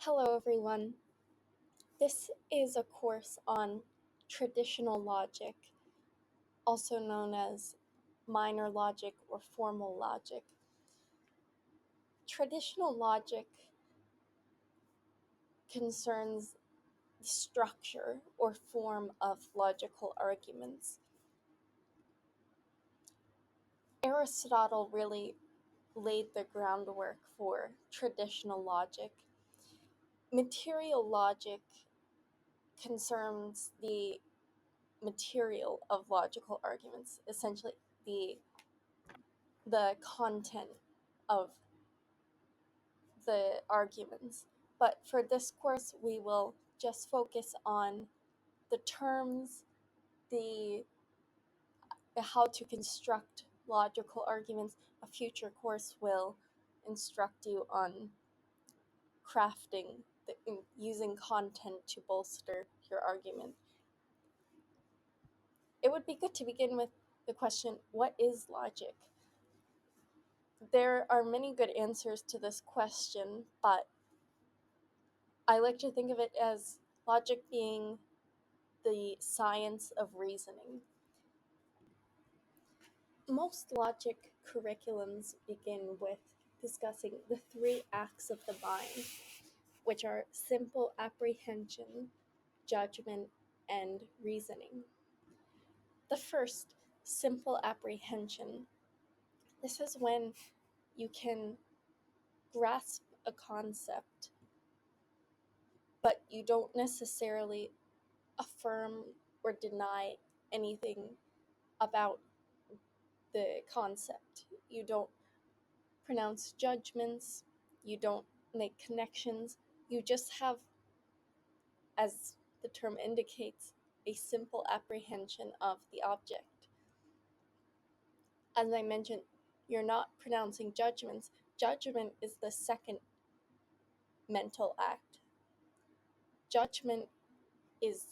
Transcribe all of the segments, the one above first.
Hello, everyone. This is a course on traditional logic, also known as minor logic or formal logic. Traditional logic concerns the structure or form of logical arguments. Aristotle really laid the groundwork for traditional logic. Material logic concerns the material of logical arguments, essentially the content of the arguments. But for this course, we will just focus on the terms, the how to construct logical arguments. A future course will instruct you on crafting, using content to bolster your argument. It would be good to begin with the question, what is logic? There are many good answers to this question, but I like to think of it as logic being the science of reasoning. Most logic curriculums begin with discussing the three acts of the mind, which are simple apprehension, judgment, and reasoning. The first, simple apprehension. This is when you can grasp a concept, but you don't necessarily affirm or deny anything about the concept. You don't pronounce judgments, you don't make connections, you just have, as the term indicates, a simple apprehension of the object. As I mentioned, you're not pronouncing judgments. Judgment is the second mental act. Judgment is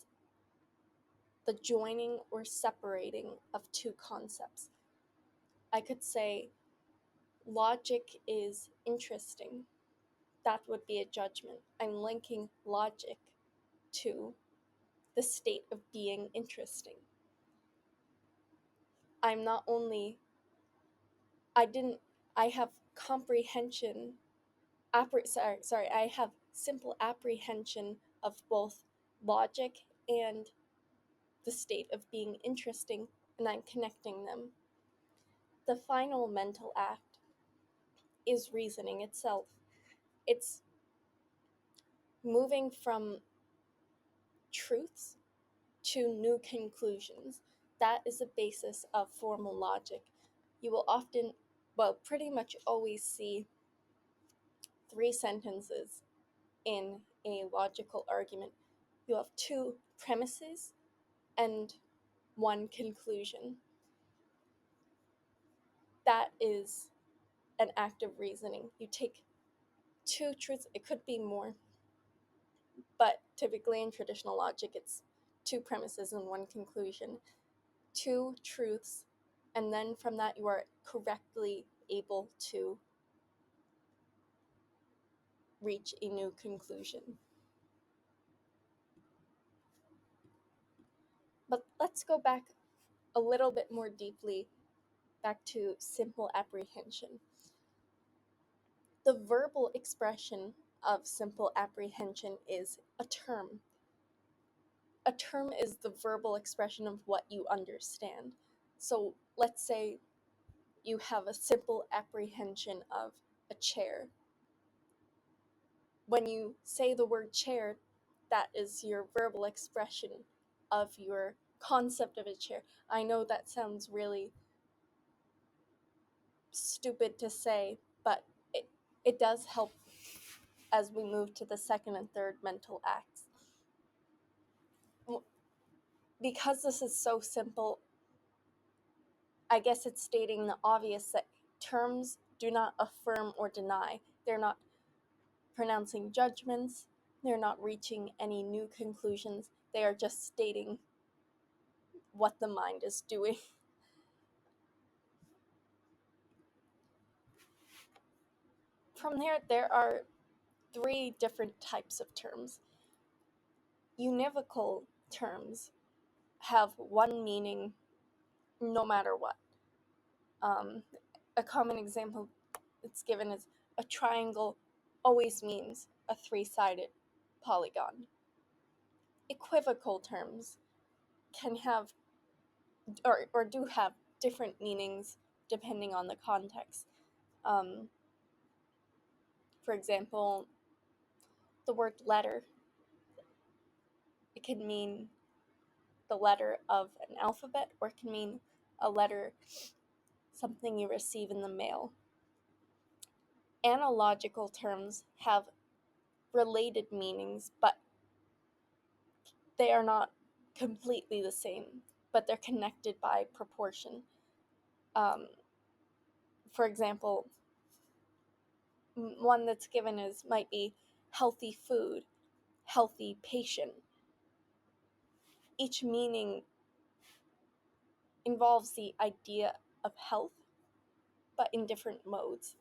the joining or separating of two concepts. I could say logic is interesting. That would be a judgment. I'm linking logic to the state of being interesting. I'm not only, I have comprehension, I have simple apprehension of both logic and the state of being interesting, and I'm connecting them. The final mental act is reasoning itself. It's moving from truths to new conclusions. That is the basis of formal logic. You will often, pretty much always see three sentences in a logical argument. You have two premises and one conclusion. That is an act of reasoning. You take two truths, it could be more, but typically in traditional logic, it's two premises and one conclusion, two truths, and then from that you are correctly able to reach a new conclusion. But let's go back a little bit more deeply, back to simple apprehension. The verbal expression of simple apprehension is a term. A term is the verbal expression of what you understand. So let's say you have a simple apprehension of a chair. When you say the word chair, that is your verbal expression of your concept of a chair. I know that sounds really stupid to say, but it does help as we move to the second and third mental acts. Because this is so simple, I guess it's stating the obvious that terms do not affirm or deny. They're not pronouncing judgments. They're not reaching any new conclusions. They are just stating what the mind is doing. From there are three different types of terms. Univocal terms have one meaning no matter what. A common example that's given is a triangle always means a three-sided polygon. Equivocal terms can have or do have different meanings depending on the context. For example, the word letter, it can mean the letter of an alphabet, or it can mean a letter, something you receive in the mail. Analogical terms have related meanings, but they are not completely the same, but they're connected by proportion. For example, one that's given is might be healthy food, healthy patient. Each meaning involves the idea of health, but in different modes.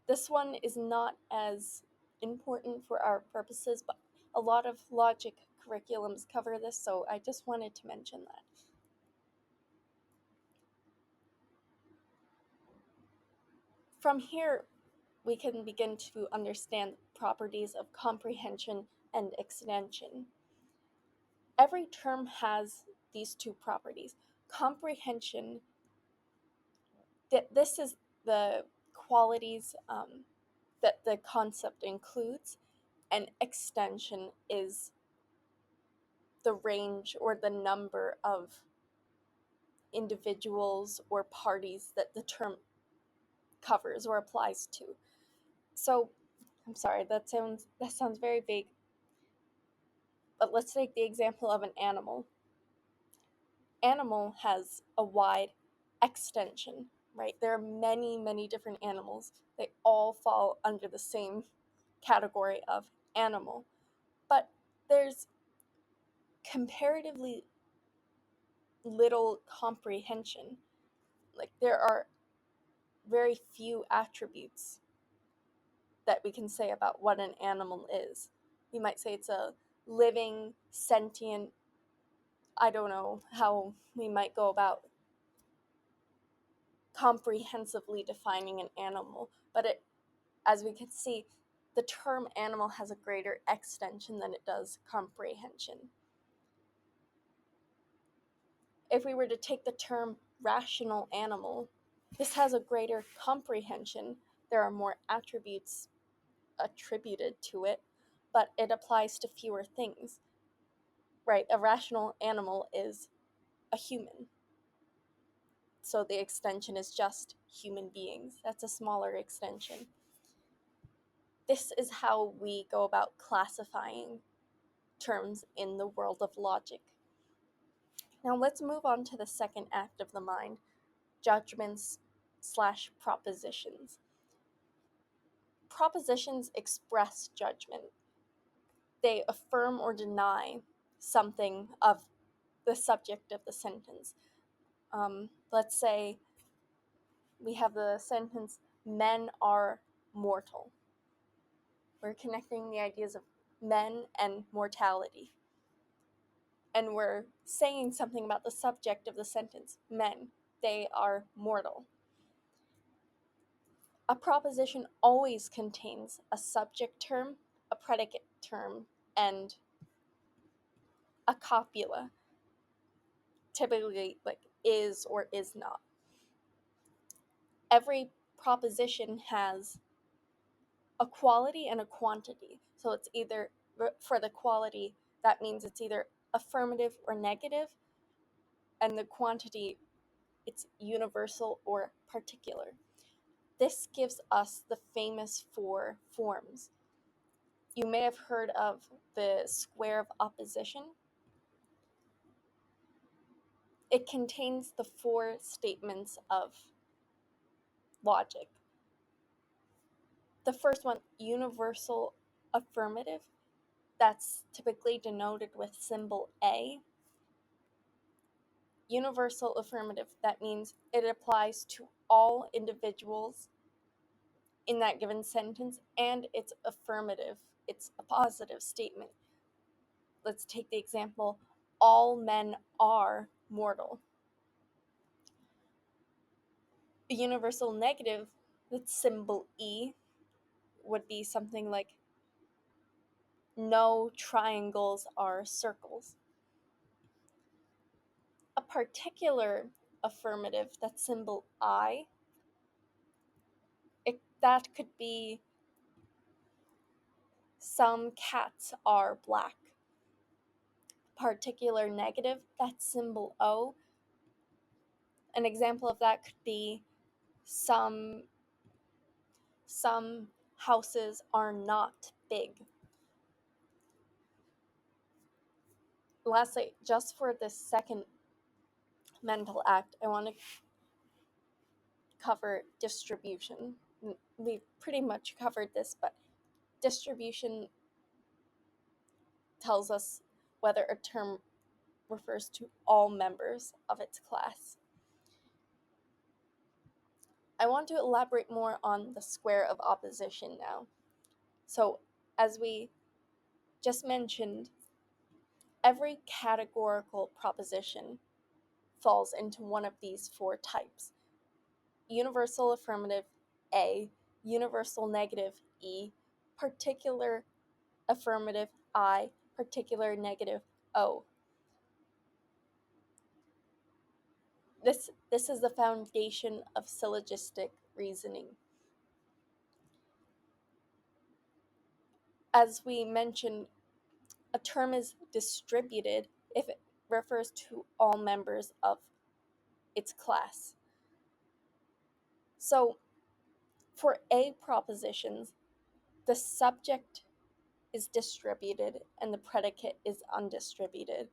This one is not as important for our purposes, but a lot of logic curriculums cover this, so I just wanted to mention that. From here, we can begin to understand properties of comprehension and extension. Every term has these two properties. Comprehension, this is the qualities that the concept includes, and extension is the range or the number of individuals or parties that the term covers or applies to. So, I'm sorry, that sounds very vague. But let's take the example of an animal. Animal has a wide extension, right? There are many, many different animals. They all fall under the same category of animal. But there's comparatively little comprehension. Like, there are very few attributes that we can say about what an animal is. We might say it's a living, sentient, I don't know how we might go about comprehensively defining an animal, but as we can see, the term animal has a greater extension than it does comprehension. If we were to take the term rational animal, this has a greater comprehension. There are more attributes attributed to it, but it applies to fewer things. Right, a rational animal is a human. So the extension is just human beings. That's a smaller extension. This is how we go about classifying terms in the world of logic. Now let's move on to the second act of the mind, judgments/propositions. Propositions express judgment. They affirm or deny something of the subject of the sentence. Let's say we have the sentence, men are mortal. We're connecting the ideas of men and mortality. And we're saying something about the subject of the sentence, men, they are mortal. A proposition always contains a subject term, a predicate term, and a copula, typically like is or is not. Every proposition has a quality and a quantity. So it's either, for the quality, that means it's either affirmative or negative, and the quantity, it's universal or particular. This gives us the famous four forms. You may have heard of the square of opposition. It contains the four statements of logic. The first one, universal affirmative, that's typically denoted with symbol A. Universal affirmative, that means it applies to all individuals in that given sentence, and it's affirmative. It's a positive statement. Let's take the example, all men are mortal. A universal negative with symbol E would be something like, no triangles are circles. A particular affirmative, that symbol I, that could be, some cats are black. Particular negative, that symbol O, an example of that could be, some houses are not big. Lastly, just for this second mental act, I want to cover distribution. We've pretty much covered this, but distribution tells us whether a term refers to all members of its class. I want to elaborate more on the square of opposition now. So, as we just mentioned, every categorical proposition falls into one of these four types: universal affirmative A, universal negative E, particular affirmative I, particular negative O. This is the foundation of syllogistic reasoning. As we mentioned, a term is distributed if it refers to all members of its class. So, for A propositions, the subject is distributed and the predicate is undistributed.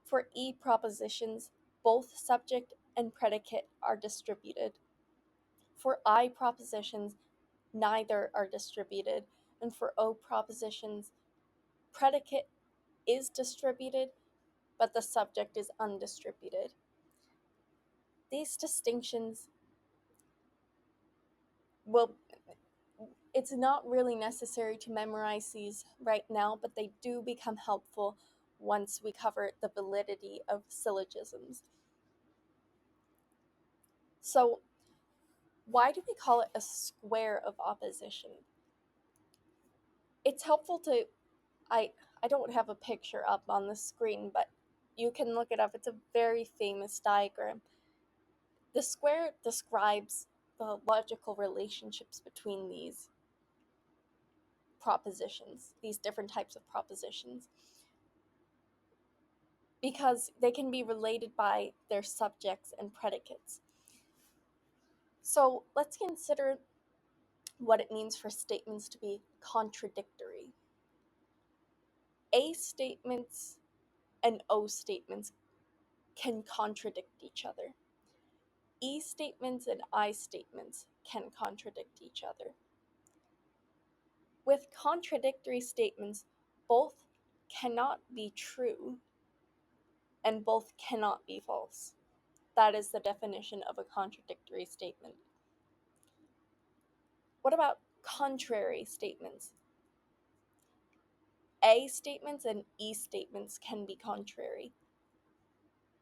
For E propositions, both subject and predicate are distributed. For I propositions, neither are distributed. And for O propositions, predicate is distributed, but the subject is undistributed. These distinctions it's not really necessary to memorize these right now, but they do become helpful once we cover the validity of syllogisms. So, why do we call it a square of opposition? It's helpful to, I don't have a picture up on the screen, but you can look it up. It's a very famous diagram. The square describes the logical relationships between these propositions, these different types of propositions, because they can be related by their subjects and predicates. So let's consider what it means for statements to be contradictory. A statements and O statements can contradict each other. E statements and I statements can contradict each other. With contradictory statements, both cannot be true and both cannot be false. That is the definition of a contradictory statement. What about contrary statements? A statements and E statements can be contrary.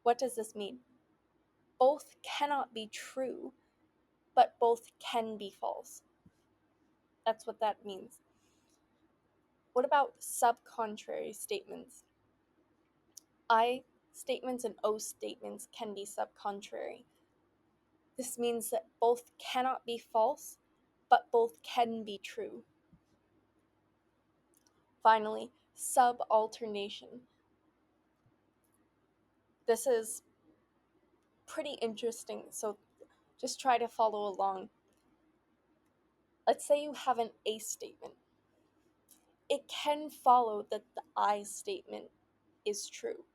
What does this mean? Both cannot be true, but both can be false. That's what that means. What about subcontrary statements? I statements and O statements can be subcontrary. This means that both cannot be false, but both can be true. Finally, subalternation. This is pretty interesting, so just try to follow along. Let's say you have an A statement. It can follow that the I statement is true.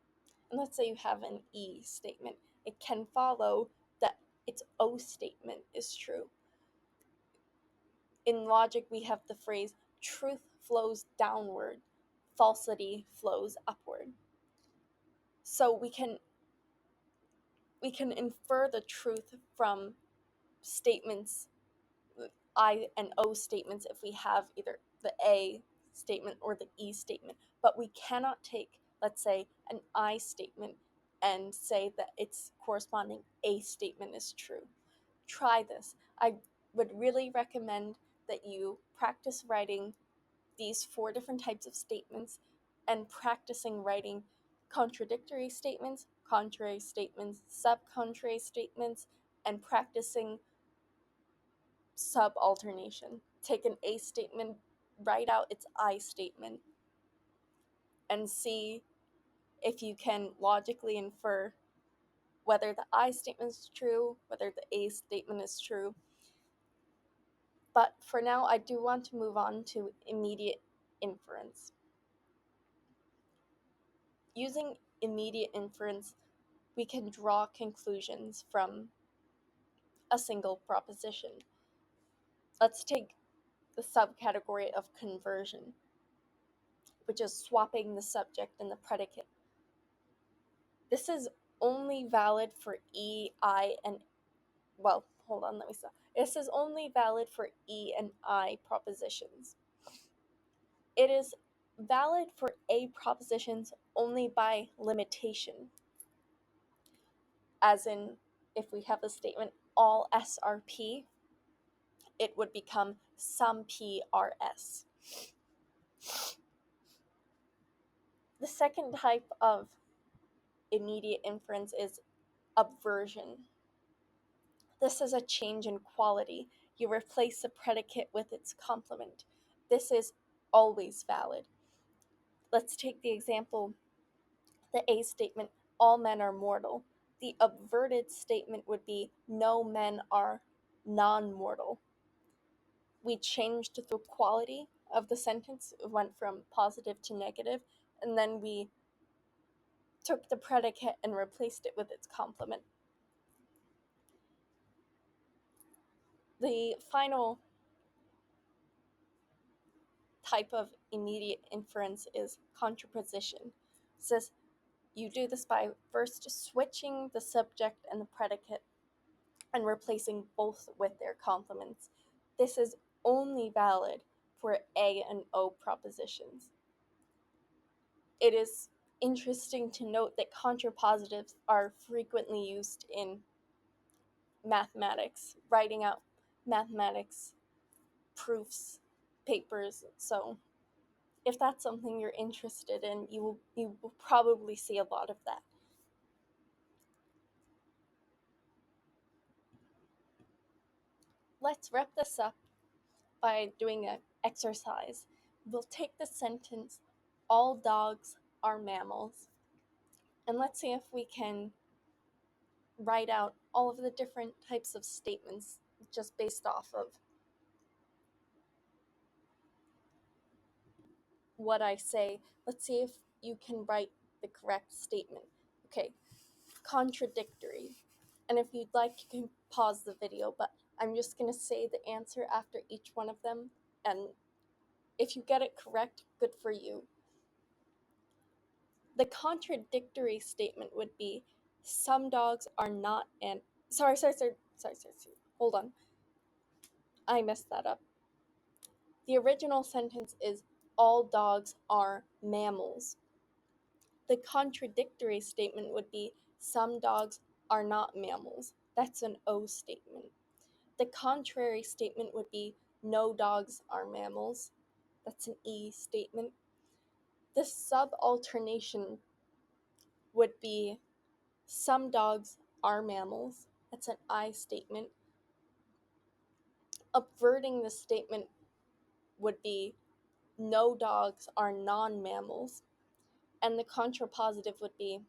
And let's say you have an E statement. It can follow that its O statement is true. In logic, we have the phrase, truth flows downward, falsity flows upward. So we can infer the truth from statements, I and O statements if we have either the A statement or the E statement, but we cannot take, let's say, an I statement and say that its corresponding A statement is true. Try this. I would really recommend that you practice writing these 4 different types of statements and practicing writing contradictory statements, contrary statements, sub-contrary statements, and practicing subalternation. Take an A statement, write out its I statement, and see if you can logically infer whether the I statement is true, whether the A statement is true. But for now, I do want to move on to immediate inference. Using immediate inference, we can draw conclusions from a single proposition. Let's take the subcategory of conversion, which is swapping the subject and the predicate. This is only valid for E, I, and well, hold on, let me stop. This is only valid for E and I propositions. It is valid for A propositions only by limitation. As in, if we have the statement all S are P, it would become some P are S. The second type of immediate inference is obversion. This is a change in quality. You replace the predicate with its complement. This is always valid. Let's take the example, the A statement, all men are mortal. The obverted statement would be no men are non-mortal. We changed the quality of the sentence, it went from positive to negative, and then we took the predicate and replaced it with its complement. The final type of immediate inference is contraposition. It says you do this by first switching the subject and the predicate and replacing both with their complements. This is only valid for A and O propositions. It is interesting to note that contrapositives are frequently used in mathematics, writing out mathematics proofs, papers. So if that's something you're interested in, you will probably see a lot of that. Let's wrap this up by doing an exercise. We'll take the sentence, all dogs are mammals, and let's see if we can write out all of the different types of statements just based off of what I say. Let's see if you can write the correct statement. Okay, contradictory. And if you'd like, you can pause the video, but I'm just going to say the answer after each one of them, and if you get it correct, good for you. The contradictory statement would be, some dogs are not and sorry. Hold on. I messed that up. The original sentence is, all dogs are mammals. The contradictory statement would be, some dogs are not mammals. That's an O statement. The contrary statement would be, no dogs are mammals. That's an E statement. The subalternation would be, some dogs are mammals. That's an I statement. Upverting the statement would be, no dogs are non-mammals. And the contrapositive would be,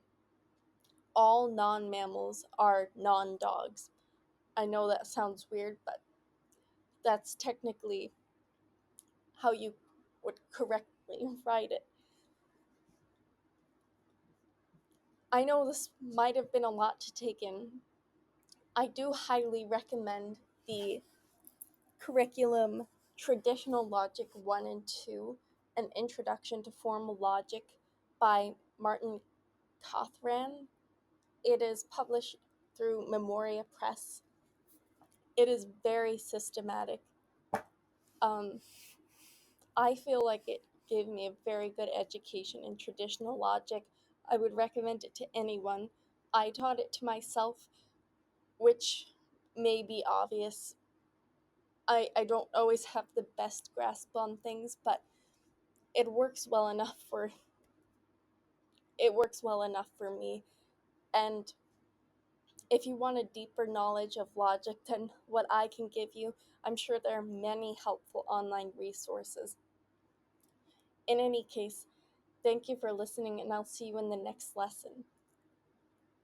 all non-mammals are non-dogs. I know that sounds weird, but that's technically how you would correctly write it. I know this might have been a lot to take in. I do highly recommend the curriculum Traditional Logic 1 and 2, An Introduction to Formal Logic by Martin Cothran. It is published through Memoria Press. It is very systematic. I feel like it gave me a very good education in traditional logic. I would recommend it to anyone. I taught it to myself, which may be obvious. I don't always have the best grasp on things, but it works well enough for me. And if you want a deeper knowledge of logic than what I can give you, I'm sure there are many helpful online resources. In any case, thank you for listening, and I'll see you in the next lesson.